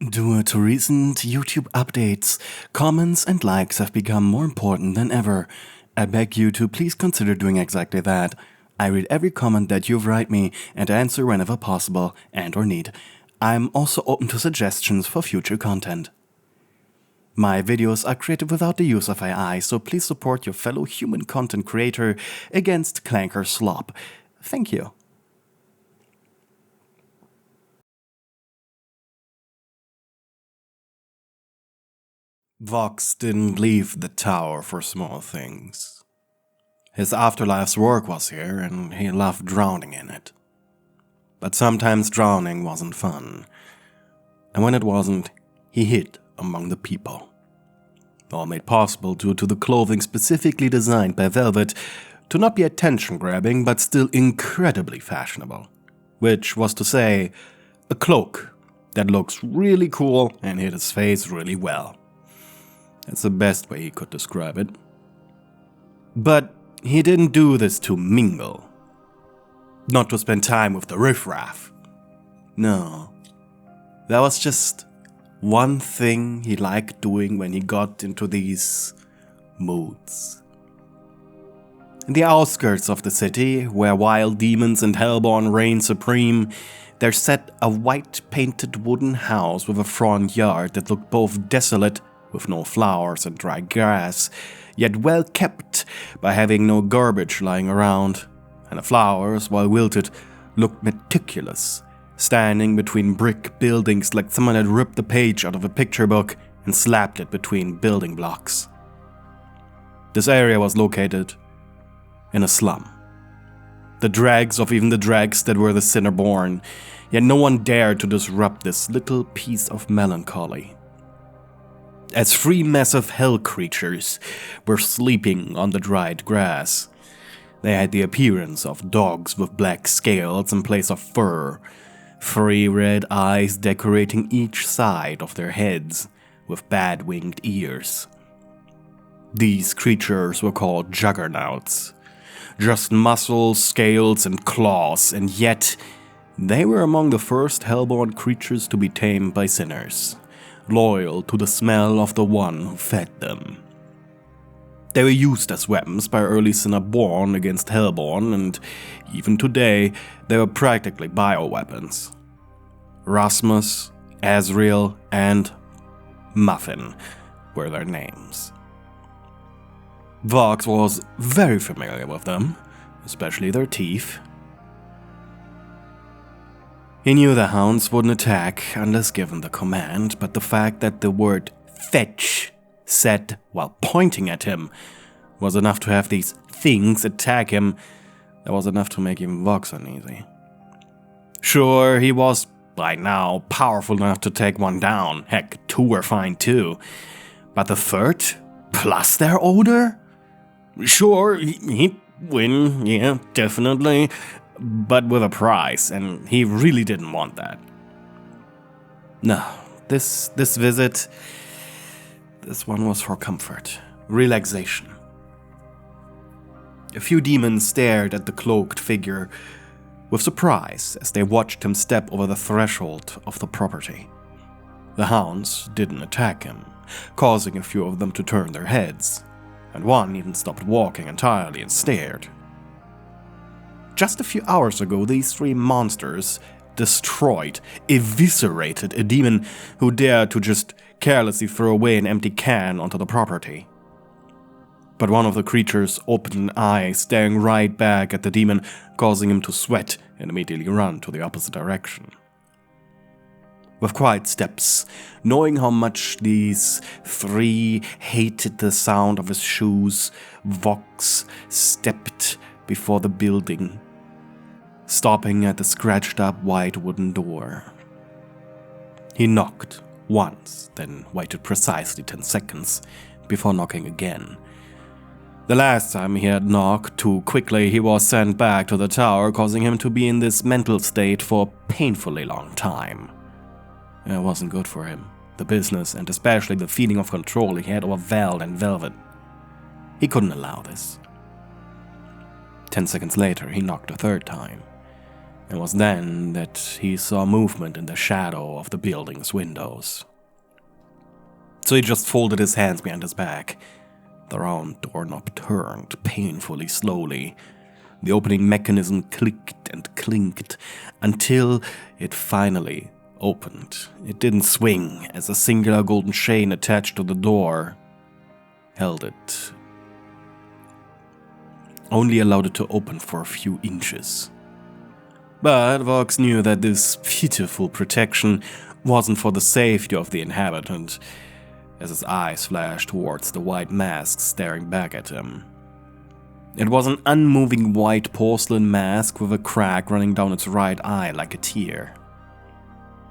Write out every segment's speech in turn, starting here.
Due to recent YouTube updates, comments and likes have become more important than ever. I beg you to please consider doing exactly that. I read every comment that you write me and answer whenever possible and or need. I'm also open to suggestions for future content. My videos are created without the use of AI, so please support your fellow human content creator against clanker slop. Thank you. Vox didn't leave the tower for small things. His afterlife's work was here, and he loved drowning in it. But sometimes drowning wasn't fun. And when it wasn't, he hid among the people. All made possible due to the clothing specifically designed by Velvet to not be attention-grabbing, but still incredibly fashionable. Which was to say, a cloak that looks really cool and hid his face really well. That's the best way he could describe it. But he didn't do this to mingle. Not to spend time with the riffraff. No. That was just one thing he liked doing when he got into these moods. In the outskirts of the city, where wild demons and hellborn reign supreme, there sat a white-painted wooden house with a front yard that looked both desolate, with no flowers and dry grass, yet well kept by having no garbage lying around, and the flowers, while wilted, looked meticulous, standing between brick buildings like someone had ripped a page out of a picture book and slapped it between building blocks. This area was located in a slum. The dregs of even the dregs that were the sinner born, yet no one dared to disrupt this little piece of melancholy. As three massive hell creatures were sleeping on the dried grass. They had the appearance of dogs with black scales in place of fur, 3 red eyes decorating each side of their heads, with bad-winged ears. These creatures were called juggernauts. Just muscles, scales, and claws, and yet they were among the first hellborn creatures to be tamed by sinners, loyal to the smell of the one who fed them. They were used as weapons by early sinner born against hellborn, and even today they were practically bioweapons. Rasmus, Azrael, and Muffin were their names. Vox was very familiar with them, especially their teeth. He knew the hounds wouldn't attack unless given the command, but the fact that the word fetch said while pointing at him was enough to have these things attack him. That was enough to make even Vox uneasy. Sure, he was, by now, powerful enough to take one down. Heck, 2 were fine too. But the third? Plus their odor? Sure, he'd win, yeah, definitely. But with a price, and he really didn't want that. No, this visit, this one was for comfort, relaxation. A few demons stared at the cloaked figure with surprise as they watched him step over the threshold of the property. The hounds didn't attack him, causing a few of them to turn their heads, and one even stopped walking entirely and stared. Just a few hours ago, these 3 monsters destroyed, eviscerated a demon who dared to just carelessly throw away an empty can onto the property. But one of the creatures opened an eye, staring right back at the demon, causing him to sweat and immediately run to the opposite direction. With quiet steps, knowing how much these 3 hated the sound of his shoes, Vox stepped before the building, stopping at the scratched-up white wooden door. He knocked once, then waited precisely 10 seconds before knocking again. The last time he had knocked too quickly, he was sent back to the tower, causing him to be in this mental state for a painfully long time. It wasn't good for him, the business, and especially the feeling of control he had over Val and Velvet. He couldn't allow this. 10 seconds later, he knocked a third time. It was then that he saw movement in the shadow of the building's windows. So he just folded his hands behind his back. The round doorknob turned painfully slowly. The opening mechanism clicked and clinked until it finally opened. It didn't swing, as a singular golden chain attached to the door held it. Only allowed it to open for a few inches. But Vox knew that this pitiful protection wasn't for the safety of the inhabitant, as his eyes flashed towards the white mask staring back at him. It was an unmoving white porcelain mask with a crack running down its right eye like a tear.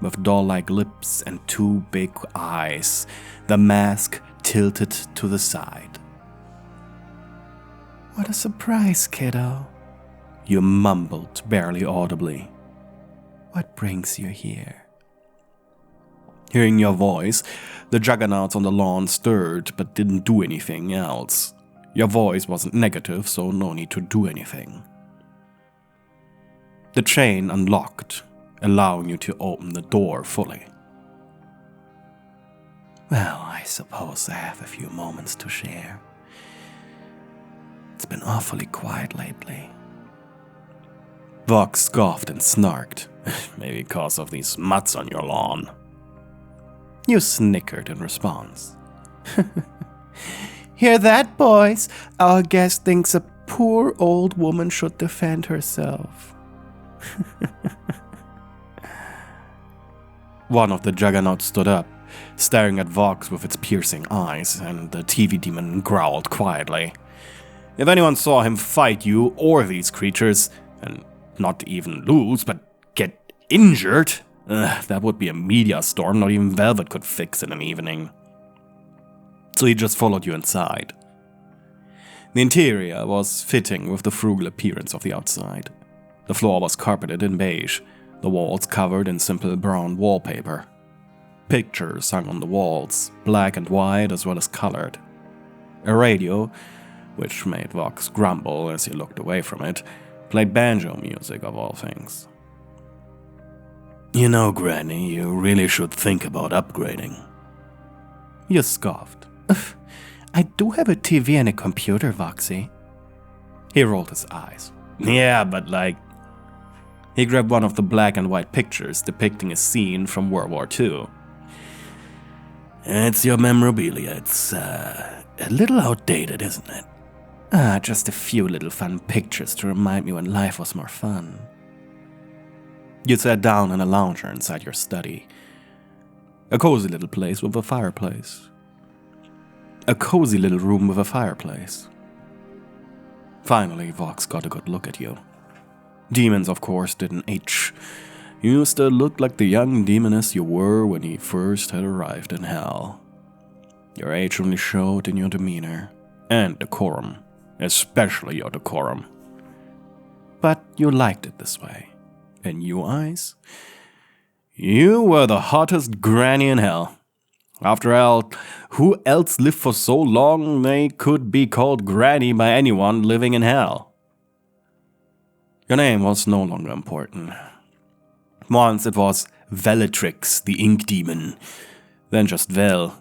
With doll-like lips and two big eyes, the mask tilted to the side. "What a surprise, kiddo," you mumbled barely audibly. "What brings you here?" Hearing your voice, the juggernauts on the lawn stirred but didn't do anything else. Your voice wasn't negative, so no need to do anything. The chain unlocked, allowing you to open the door fully. "Well, I suppose I have a few moments to share. It's been awfully quiet lately." Vox scoffed and snarked, "Maybe because of these mutts on your lawn." You snickered in response. "Hear that, boys? Our guest thinks a poor old woman should defend herself." One of the juggernauts stood up, staring at Vox with its piercing eyes, and the TV demon growled quietly. If anyone saw him fight you or these creatures, and not even lose, but get injured, that would be a media storm not even Velvet could fix in an evening. So he just followed you inside. The interior was fitting with the frugal appearance of the outside. The floor was carpeted in beige, the walls covered in simple brown wallpaper. Pictures hung on the walls, black and white as well as colored. A radio, which made Vox grumble as he looked away from it, played banjo music of all things. "You know, Granny, you really should think about upgrading." You scoffed. "I do have a TV and a computer, Voxy." He rolled his eyes. "Yeah, but like..." He grabbed one of the black and white pictures depicting a scene from World War II. "It's your memorabilia. It's a little outdated, isn't it?" Just a few little fun pictures to remind me when life was more fun." You sat down in a lounger inside your study. A cozy little place with a fireplace. A cozy little room with a fireplace. Finally, Vox got a good look at you. Demons, of course, didn't age. You still looked like the young demoness you were when you first had arrived in hell. Your age only showed in your demeanor and decorum, especially your decorum. But you liked it this way. In your eyes, you were the hottest granny in hell. After all, who else lived for so long they could be called granny by anyone living in hell? Your name was no longer important. Once it was Velatrix, the ink demon, then just Vel,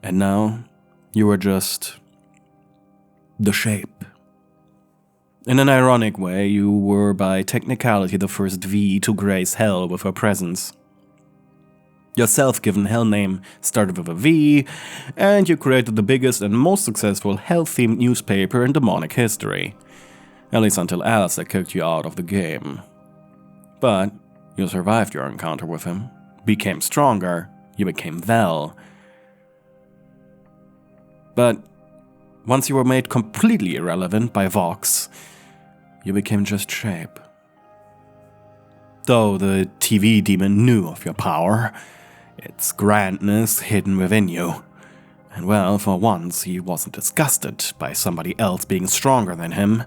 and now you were just the shape. In an ironic way, you were by technicality the first V to grace hell with her presence. Your self-given hell name started with a V, and you created the biggest and most successful hell-themed newspaper in demonic history. At least until Alistair kicked you out of the game. But you survived your encounter with him, became stronger, you became Vel. But once you were made completely irrelevant by Vox, you became just shape. Though the TV demon knew of your power, its grandness hidden within you. And well, for once, he wasn't disgusted by somebody else being stronger than him.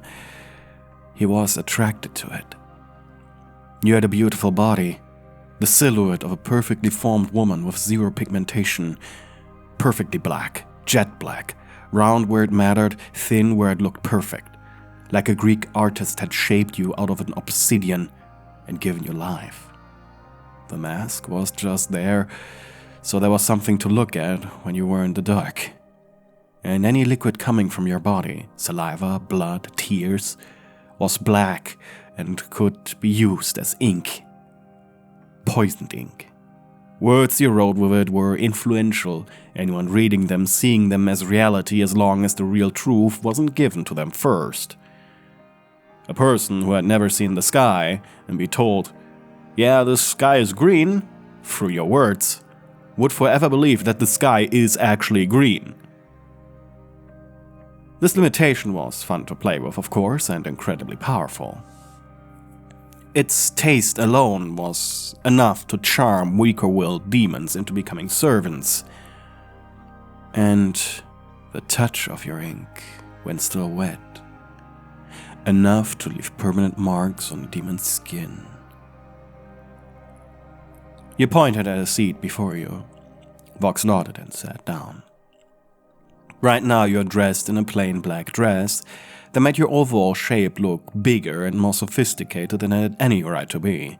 He was attracted to it. You had a beautiful body, the silhouette of a perfectly formed woman with zero pigmentation, perfectly black, jet black, round where it mattered, thin where it looked perfect, like a Greek artist had shaped you out of an obsidian, and given you life. The mask was just there, so there was something to look at when you were in the dark. And any liquid coming from your body, saliva, blood, tears, was black and could be used as ink. Poisoned ink. Words you wrote with it were influential, anyone reading them seeing them as reality as long as the real truth wasn't given to them first. A person who had never seen the sky and be told, "Yeah, the sky is green," through your words, would forever believe that the sky is actually green. This limitation was fun to play with, of course, and incredibly powerful. Its taste alone was enough to charm weaker-willed demons into becoming servants. And the touch of your ink, when still wet, enough to leave permanent marks on the demon's skin. You pointed at a seat before you. Vox nodded and sat down. Right now you're dressed in a plain black dress that made your overall shape look bigger and more sophisticated than it had any right to be.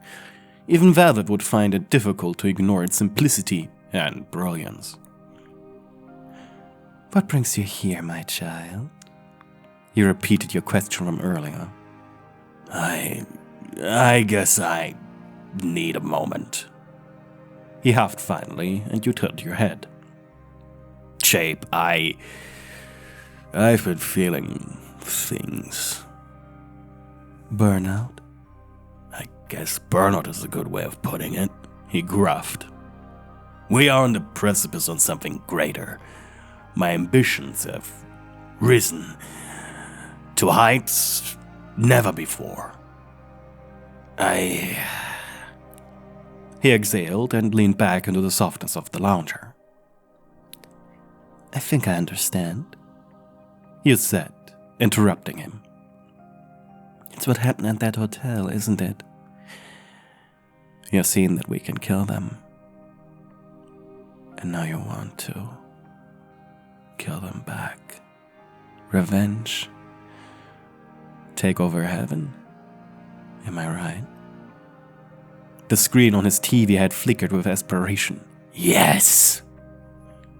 Even Velvet would find it difficult to ignore its simplicity and brilliance. "What brings you here, my child?" He repeated your question from earlier. I guess I need a moment." He huffed finally, and you tilted your head. "Shape, I've been feeling things." "Burnout?" "I guess burnout is a good way of putting it," he gruffed. "We are on the precipice on something greater. My ambitions have risen to heights never before. He exhaled and leaned back into the softness of the lounger. "I think I understand," you said, interrupting him. "It's what happened at that hotel, isn't it? You've seen that we can kill them. And now you want to kill them back. Revenge. Take over heaven. Am I right?" The screen on his TV had flickered with aspiration. "Yes!"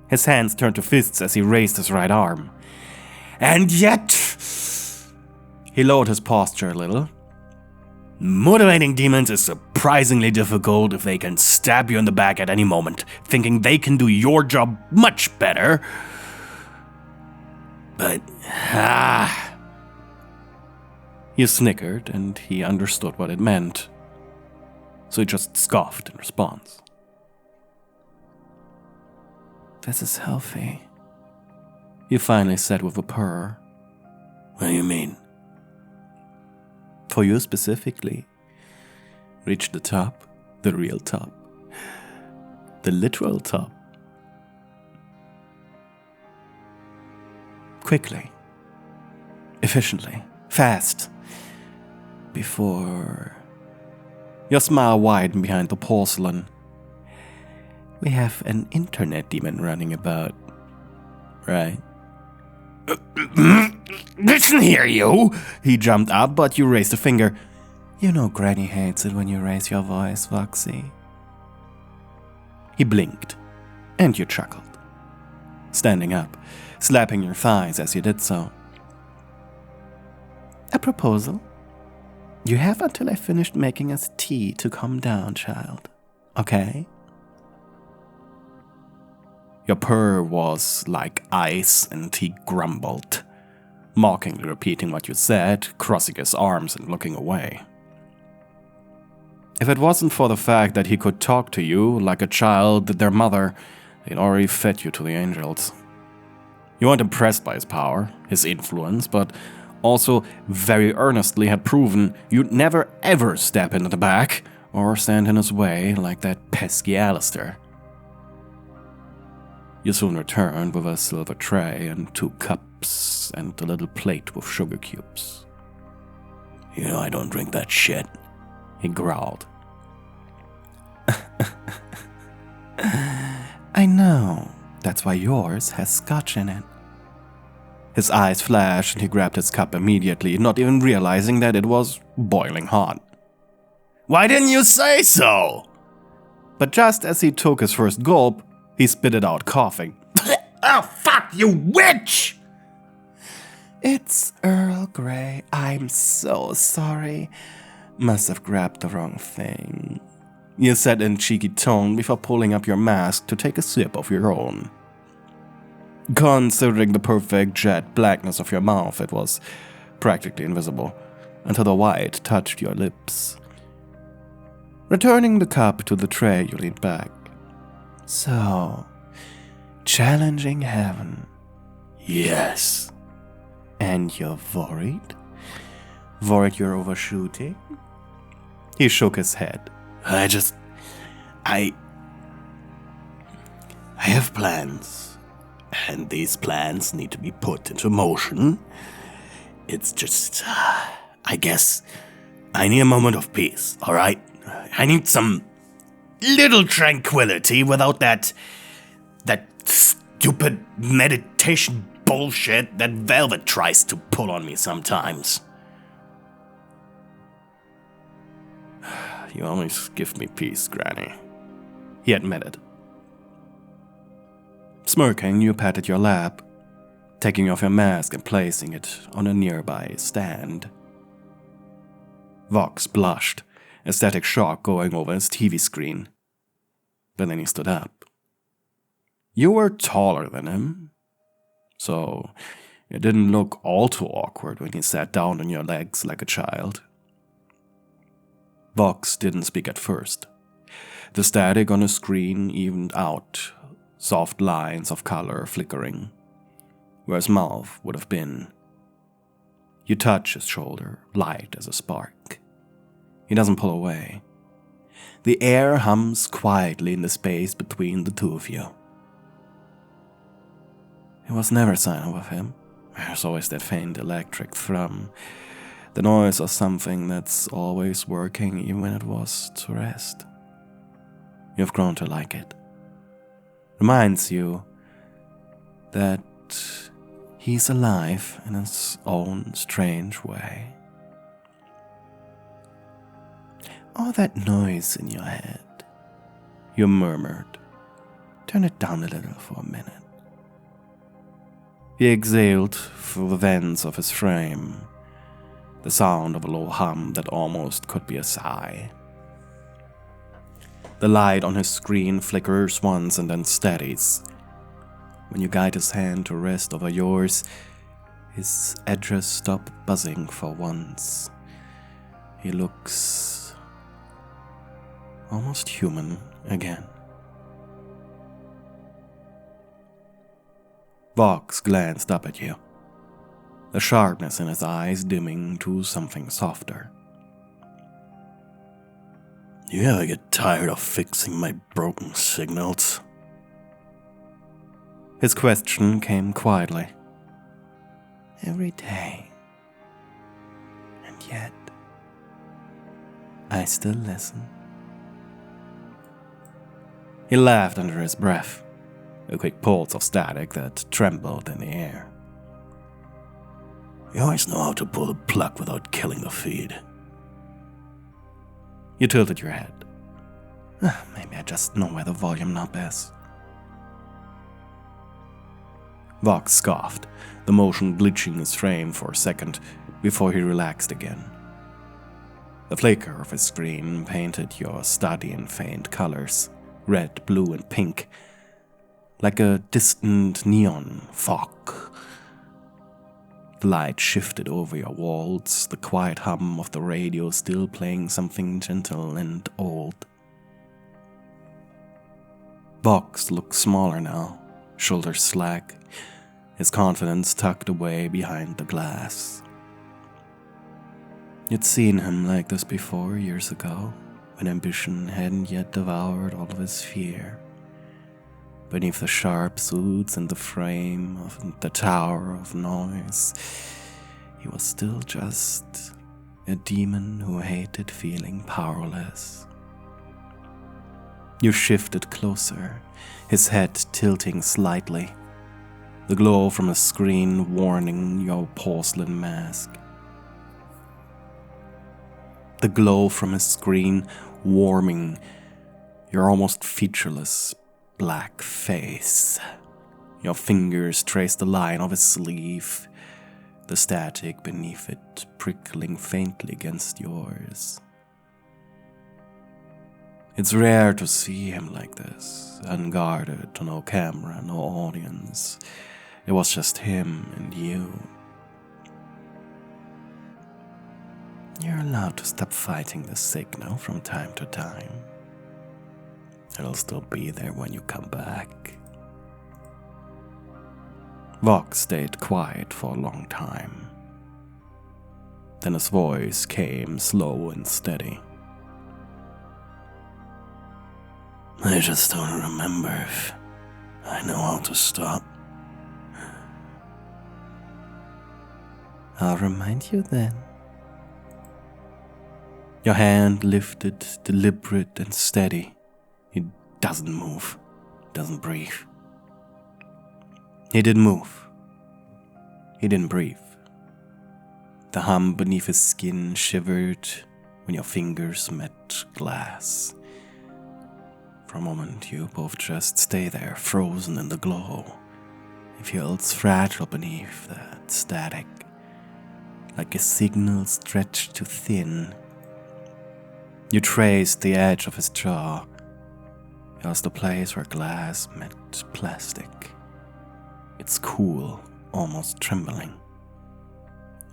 His hands turned to fists as he raised his right arm. "And yet..." He lowered his posture a little. "Motivating demons is surprisingly difficult if they can stab you in the back at any moment, thinking they can do your job much better. But, You snickered, and he understood what it meant. So he just scoffed in response. "This is healthy," you finally said with a purr. "What do you mean?" "For you specifically. Reach the top, the real top. The literal top. Quickly. Efficiently. Fast. Before..." Your smile widened behind the porcelain. "We have an internet demon running about, right?" "Listen here, you!" He jumped up, but you raised a finger. "You know Granny hates it when you raise your voice, Voxy." He blinked, and you chuckled, standing up, slapping your thighs as you did so. "A proposal? You have until I finished making us tea to calm down, child. Okay?" Your purr was like ice, and he grumbled, mockingly repeating what you said, crossing his arms and looking away. If it wasn't for the fact that he could talk to you like a child did their mother, he'd already fed you to the angels. You weren't impressed by his power, his influence, but also very earnestly had proven you'd never ever step into the back or stand in his way like that pesky Alistair. You soon returned with a silver tray and 2 cups and a little plate with sugar cubes. "You know I don't drink that shit," he growled. "I know. That's why yours has scotch in it." His eyes flashed and he grabbed his cup immediately, not even realizing that it was boiling hot. Why didn't you say so? But just as he took his first gulp, he spit it out coughing. Oh, fuck you, witch! It's Earl Grey. I'm so sorry. Must have grabbed the wrong thing. You said in cheeky tone before pulling up your mask to take a sip of your own. Considering the perfect jet blackness of your mouth, it was practically invisible, until the white touched your lips. Returning the cup to the tray, you leaned back. So, challenging heaven. Yes. And you're worried? Worried you're overshooting? He shook his head. I have plans, and these plans need to be put into motion. It's just, I guess, I need a moment of peace, alright? I need some little tranquility without that stupid meditation bullshit that Velvet tries to pull on me sometimes. You always give me peace, Granny, he admitted. Smirking, you patted your lap, taking off your mask and placing it on a nearby stand. Vox blushed, a static shock going over his TV screen. But then he stood up. You were taller than him, so it didn't look all too awkward when he sat down on your legs like a child. Vox didn't speak at first. The static on his screen evened out, soft lines of color flickering, where his mouth would have been. You touch his shoulder, light as a spark. He doesn't pull away. The air hums quietly in the space between the two of you. It was never a sign of him. There's always that faint electric thrum, the noise of something that's always working even when it was to rest. You've grown to like it. Reminds you that he's alive in his own strange way. All that noise in your head, you murmured. Turn it down a little for a minute. He exhaled through the vents of his frame, the sound of a low hum that almost could be a sigh. The light on his screen flickers once and then steadies. When you guide his hand to rest over yours, his edges stop buzzing for once. He looks almost human again. Vox glanced up at you, the sharpness in his eyes dimming to something softer. You ever get tired of fixing my broken signals? His question came quietly. Every day. And yet, I still listen. He laughed under his breath, a quick pulse of static that trembled in the air. You always know how to pull the plug without killing the feed. You tilted your head. Maybe I just know where the volume knob is. Vox scoffed, the motion glitching his frame for a second before he relaxed again. The flicker of his screen painted your study in faint colors, red, blue, and pink, like a distant neon fog. The light shifted over your walls, the quiet hum of the radio still playing something gentle and old. Vox looked smaller now, shoulders slack, his confidence tucked away behind the glass. You'd seen him like this before years ago, when ambition hadn't yet devoured all of his fear. Beneath the sharp suits and the frame of the tower of noise, he was still just a demon who hated feeling powerless. You shifted closer, his head tilting slightly, the glow from the screen warning your porcelain mask. the glow from his screen warming your almost featureless black face. Your fingers trace the line of his sleeve, the static beneath it prickling faintly against yours. It's rare to see him like this, unguarded, no camera, no audience. It was just him and you. You're allowed to stop fighting the signal from time to time. It'll still be there when you come back. Vox stayed quiet for a long time. Then his voice came slow and steady. I just don't remember if I know how to stop. I'll remind you then. Your hand lifted, deliberate and steady. He doesn't move, doesn't breathe. He didn't move. He didn't breathe. The hum beneath his skin shivered when your fingers met glass. For a moment, you both just stay there, frozen in the glow. It feels fragile beneath that static, like a signal stretched too thin. You traced the edge of his jaw. It was the place where glass met plastic. It's cool, almost trembling.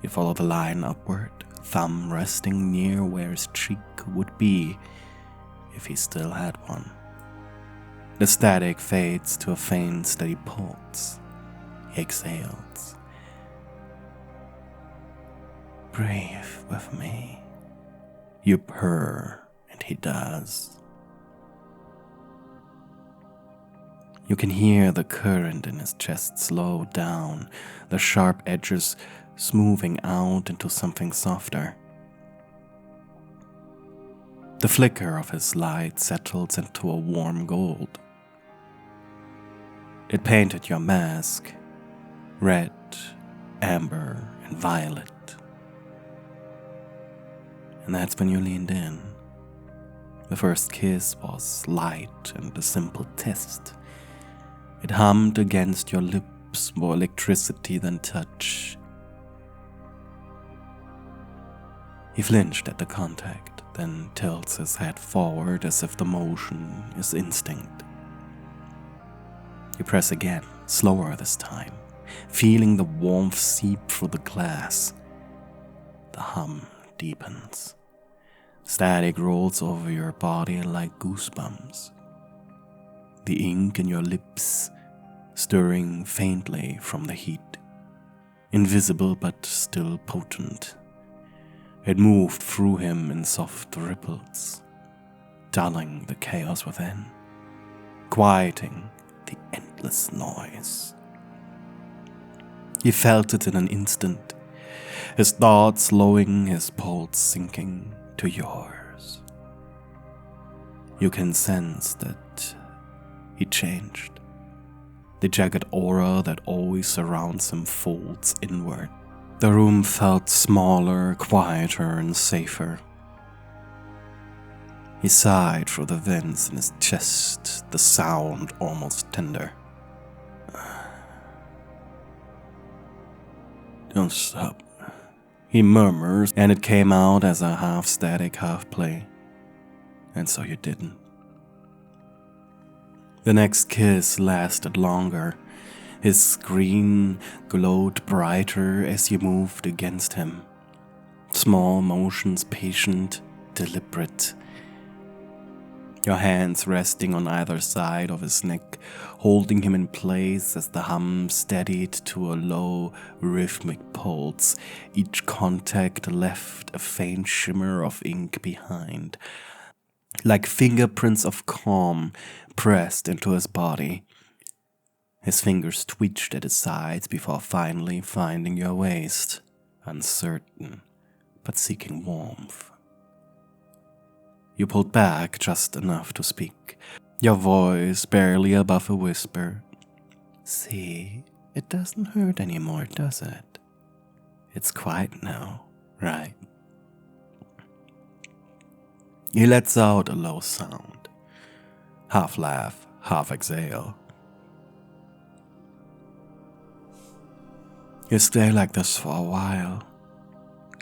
You follow the line upward, thumb resting near where his cheek would be if he still had one. The static fades to a faint, steady pulse. He exhales. Breathe with me. You purr, and he does. You can hear the current in his chest slow down, the sharp edges smoothing out into something softer. The flicker of his light settles into a warm gold. It painted your mask, red, amber, and violet. And that's when you leaned in. The first kiss was light and a simple test. It hummed against your lips, more electricity than touch. He flinched at the contact, then tilts his head forward as if the motion is instinct. You press again, slower this time, feeling the warmth seep through the glass. The hum deepens. Static rolls over your body like goosebumps. The ink in your lips stirring faintly from the heat. Invisible but still potent. It moved through him in soft ripples, dulling the chaos within, quieting the endless noise. He felt it in an instant, his thoughts slowing, his pulse sinking to yours. You can sense that he changed. The jagged aura that always surrounds him folds inward. The room felt smaller, quieter, and safer. He sighed through the vents in his chest, the sound almost tender. Don't stop, he murmurs, and it came out as a half-static, half-play. And so you didn't. The next kiss lasted longer. His screen glowed brighter as you moved against him. Small motions, patient, deliberate. Your hands resting on either side of his neck, holding him in place as the hum steadied to a low, rhythmic pulse. Each contact left a faint shimmer of ink behind, like fingerprints of calm pressed into his body. His fingers twitched at his sides before finally finding your waist, uncertain, but seeking warmth. You pulled back just enough to speak, your voice barely above a whisper. See, it doesn't hurt anymore, does it? It's quiet now, right? He lets out a low sound, half laugh, half exhale. You stay like this for a while,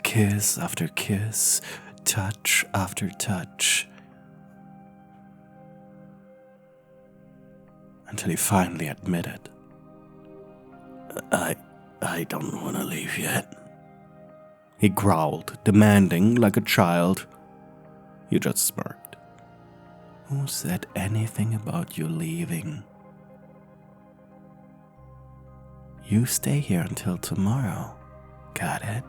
kiss after kiss, touch after touch, until he finally admitted, I don't want to leave yet. He growled, demanding like a child. You just smirked. Who said anything about you leaving? You stay here until tomorrow. Got it?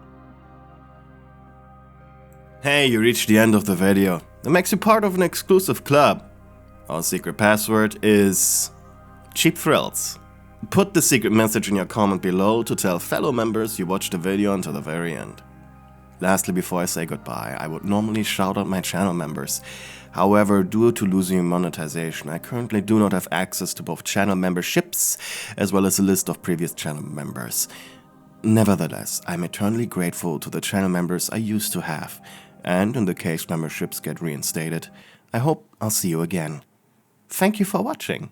Hey, you reached the end of the video. That makes you part of an exclusive club. Our secret password is Cheap Thrills. Put the secret message in your comment below to tell fellow members you watched the video until the very end. Lastly, before I say goodbye, I would normally shout out my channel members. However, due to losing monetization, I currently do not have access to both channel memberships as well as a list of previous channel members. Nevertheless, I'm eternally grateful to the channel members I used to have, and in the case memberships get reinstated, I hope I'll see you again. Thank you for watching.